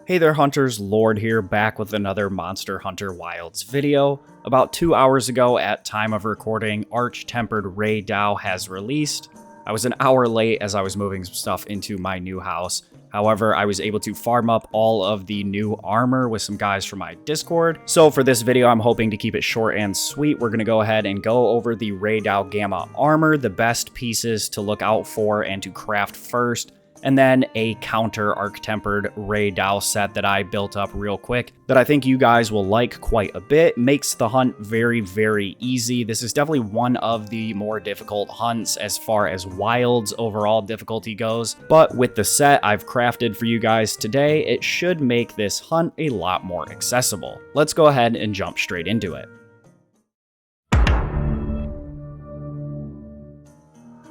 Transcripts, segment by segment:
Hey there hunters, Lord here, back with another Monster Hunter Wilds video. About 2 hours ago at time of recording, Arch-Tempered Rey Dau has released. I was an hour late as I was moving some stuff into my new house. However, I was able to farm up all of the new armor with some guys from my Discord. So for this video, I'm hoping to keep it short and sweet. We're going to go ahead and go over the Rey Dau Gamma Armor, the best pieces to look out for and to craft first, and then a counter Arch-Tempered Rey Dau set that I built up real quick that I think you guys will like quite a bit. Makes the hunt very, very easy. This is definitely one of the more difficult hunts as far as Wilds overall difficulty goes, but with the set I've crafted for you guys today, it should make this hunt a lot more accessible. Let's go ahead and jump straight into it.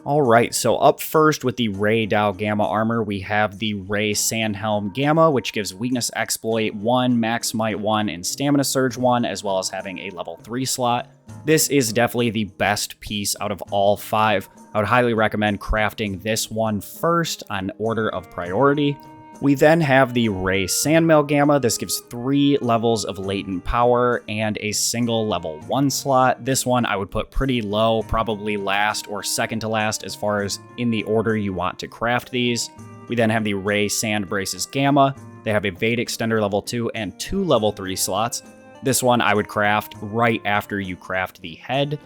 Alright, so up first with the Rey Dau Gamma Armor, we have the Rey Sandhelm Gamma, which gives Weakness Exploit 1, Max Might 1, and Stamina Surge 1, as well as having a level 3 slot. This is definitely the best piece out of all 5. I would highly recommend crafting this one first on order of priority. We then have the Rey Sandmail Gamma. This gives 3 levels of latent power and a single level 1 slot. This one I would put pretty low, probably last or second to last as far as in the order you want to craft these. We then have the Rey Sand Braces Gamma. They have a Vade Extender level 2 and 2 level 3 slots. This one I would craft right after you craft the head.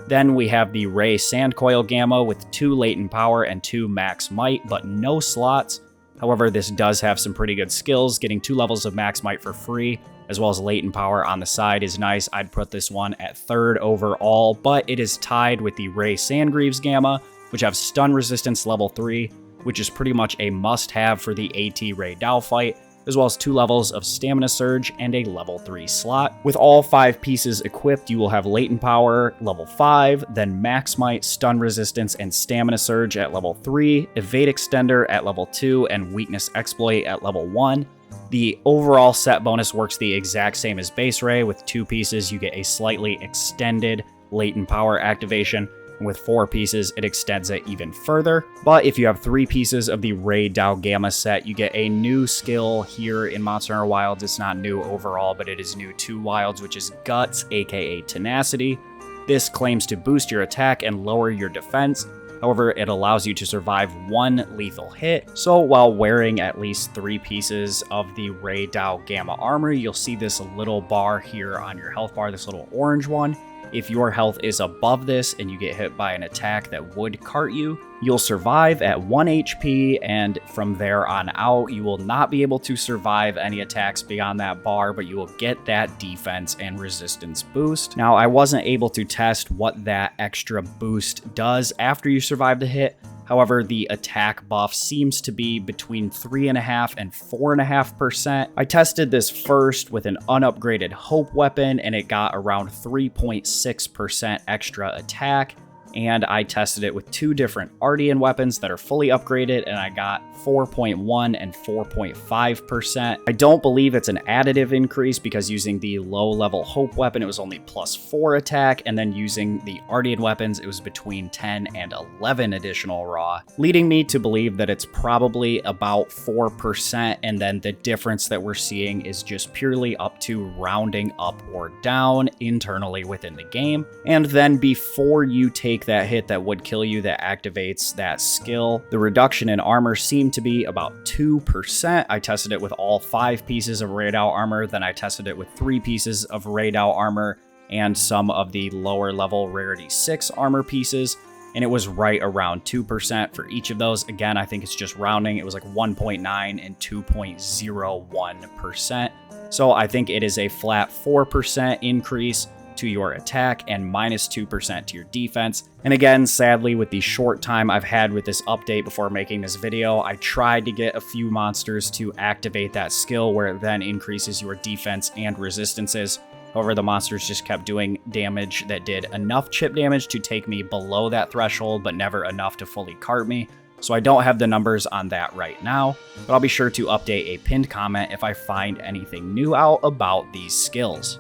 Then we have the Rey Sand Coil Gamma with 2 latent power and 2 max might, but no slots. However, this does have some pretty good skills. Getting 2 levels of max might for free, as well as latent power on the side is nice. I'd put this one at 3rd overall, but it is tied with the Rey Sandgreaves Gamma, which have stun resistance level 3, which is pretty much a must-have for the AT Rey Dau fight, as well as 2 levels of Stamina Surge and a level 3 slot. With all 5 pieces equipped, you will have latent power level 5, then max might, stun resistance, and Stamina Surge at level 3, Evade Extender at level 2, and Weakness Exploit at level 1. The overall set bonus works the exact same as base Rey. With 2 pieces, you get a slightly extended latent power activation. With 4 pieces, it extends it even further. But if you have 3 pieces of the Rey Dau Gamma set, you get a new skill here in Monster Hunter Wilds. It's not new overall, but it is new to Wilds, which is Guts, aka Tenacity. This claims to boost your attack and lower your defense. However, it allows you to survive 1 lethal hit. So while wearing at least 3 pieces of the Rey Dau Gamma Armor, you'll see this little bar here on your health bar, this little orange one. If your health is above this and you get hit by an attack that would cart you, you'll survive at 1 HP, and from there on out, you will not be able to survive any attacks beyond that bar, but you will get that defense and resistance boost. Now, I wasn't able to test what that extra boost does after you survive the hit. However, the attack buff seems to be between 3.5% and 4.5%. I tested this first with an unupgraded Hope weapon, and it got around 3.6% extra attack. And I tested it with 2 different Ardian weapons that are fully upgraded, and I got 4.1 and 4.5%. I don't believe it's an additive increase because using the low-level Hope weapon, it was only +4 attack, and then using the Ardian weapons, it was between 10 and 11 additional raw, leading me to believe that it's probably about 4%, and then the difference that we're seeing is just purely up to rounding up or down internally within the game. And then before you take that hit that would kill you that activates that skill, the reduction in armor seemed to be about 2%. I tested it with all 5 pieces of Rey Dau armor, then I tested it with 3 pieces of Rey Dau armor and some of the lower level rarity 6 armor pieces, and it was right around 2% for each of those. Again, I think it's just rounding. It was like 1.9 and 2.01%. So I think it is a flat 4% increase to your attack and -2% to your defense. And again, sadly, with the short time I've had with this update before making this video, I tried to get a few monsters to activate that skill where it then increases your defense and resistances. However, the monsters just kept doing damage that did enough chip damage to take me below that threshold, but never enough to fully cart me. So I don't have the numbers on that right now, but I'll be sure to update a pinned comment if I find anything new out about these skills.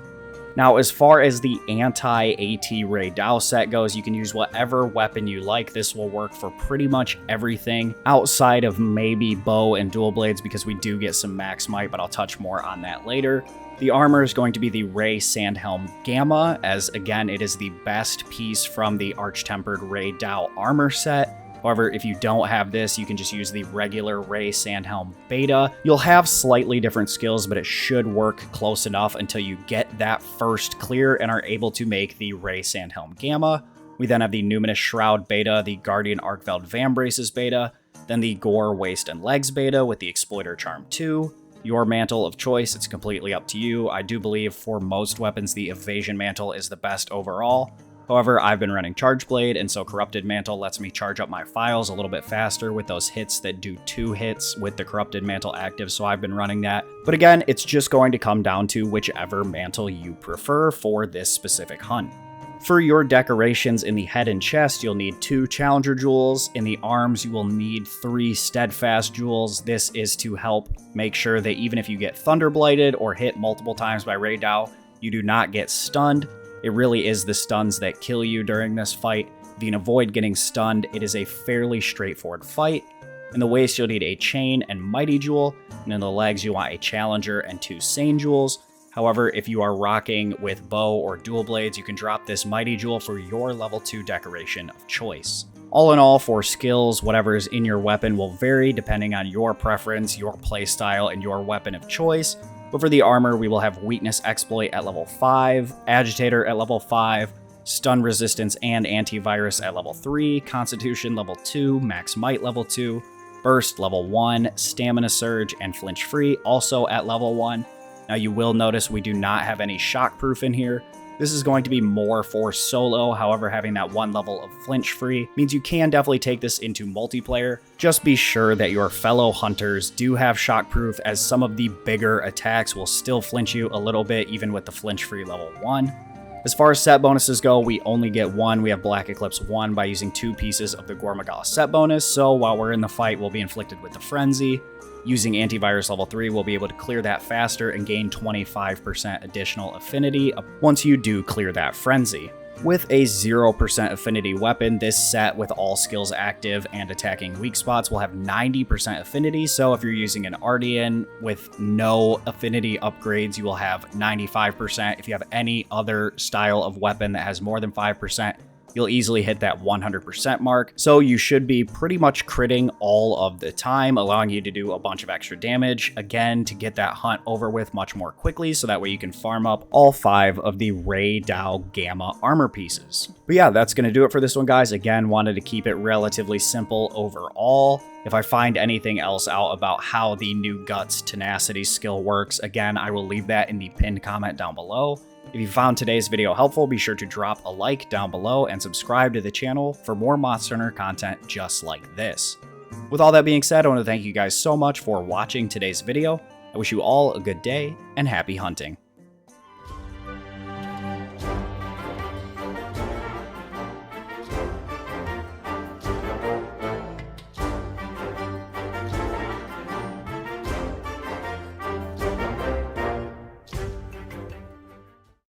Now, as far as the anti-AT Rey Dau set goes, you can use whatever weapon you like. This will work for pretty much everything outside of maybe bow and dual blades, because we do get some max might, but I'll touch more on that later. The armor is going to be the Rey Sandhelm Gamma, as again, it is the best piece from the Arch-Tempered Rey Dau Armor set. However, if you don't have this, you can just use the regular Rey Sandhelm Beta. You'll have slightly different skills, but it should work close enough until you get that first clear and are able to make the Rey Sandhelm Gamma. We then have the Numinous Shroud Beta, the Guardian Arcveld Vambraces Beta, then the Gore Waist and Legs Beta with the Exploiter Charm 2. Your mantle of choice, it's completely up to you. I do believe for most weapons, the Evasion Mantle is the best overall. However, I've been running Charge Blade, and so Corrupted Mantle lets me charge up my files a little bit faster with those hits that do 2 hits with the Corrupted Mantle active, so I've been running that. But again, it's just going to come down to whichever mantle you prefer for this specific hunt. For your decorations in the head and chest, you'll need 2 Challenger Jewels. In the arms, you will need 3 Steadfast Jewels. This is to help make sure that even if you get Thunder Blighted or hit multiple times by Rey Dau, you do not get stunned. It really is the stuns that kill you during this fight. If you can avoid getting stunned, it is a fairly straightforward fight. In the waist, you'll need a Chain and Mighty Jewel, and in the legs, you want a Challenger and 2 Sane Jewels. However, if you are rocking with bow or dual blades, you can drop this Mighty Jewel for your level 2 decoration of choice. All in all, for skills, whatever is in your weapon will vary depending on your preference, your playstyle, and your weapon of choice. But for the armor, we will have Weakness Exploit at level 5, Agitator at level 5, Stun Resistance and Antivirus at level 3, Constitution level 2, Max Might level 2, Burst level 1, Stamina Surge, and Flinch Free also at level 1. Now you will notice we do not have any Shockproof in here. This is going to be more for solo, however having that 1 level of flinch free means you can definitely take this into multiplayer. Just be sure that your fellow hunters do have shockproof, as some of the bigger attacks will still flinch you a little bit even with the flinch free level 1. As far as set bonuses go, we only get 1. We have Black Eclipse 1 by using 2 pieces of the Gormagala set bonus, so while we're in the fight, we'll be inflicted with the Frenzy. Using Antivirus level 3, we'll be able to clear that faster and gain 25% additional affinity once you do clear that Frenzy. With a 0% affinity weapon, this set with all skills active and attacking weak spots will have 90% affinity, so if you're using an Ardian with no affinity upgrades, you will have 95%. If you have any other style of weapon that has more than 5%, you'll easily hit that 100% mark. So you should be pretty much critting all of the time, allowing you to do a bunch of extra damage, again, to get that hunt over with much more quickly, so that way you can farm up all 5 of the Rey Dau Gamma armor pieces. But yeah, that's going to do it for this one, guys. Again, wanted to keep it relatively simple overall. If I find anything else out about how the new Guts Tenacity skill works, again, I will leave that in the pinned comment down below. If you found today's video helpful, be sure to drop a like down below and subscribe to the channel for more Monster Hunter content just like this. With all that being said, I want to thank you guys so much for watching today's video. I wish you all a good day and happy hunting.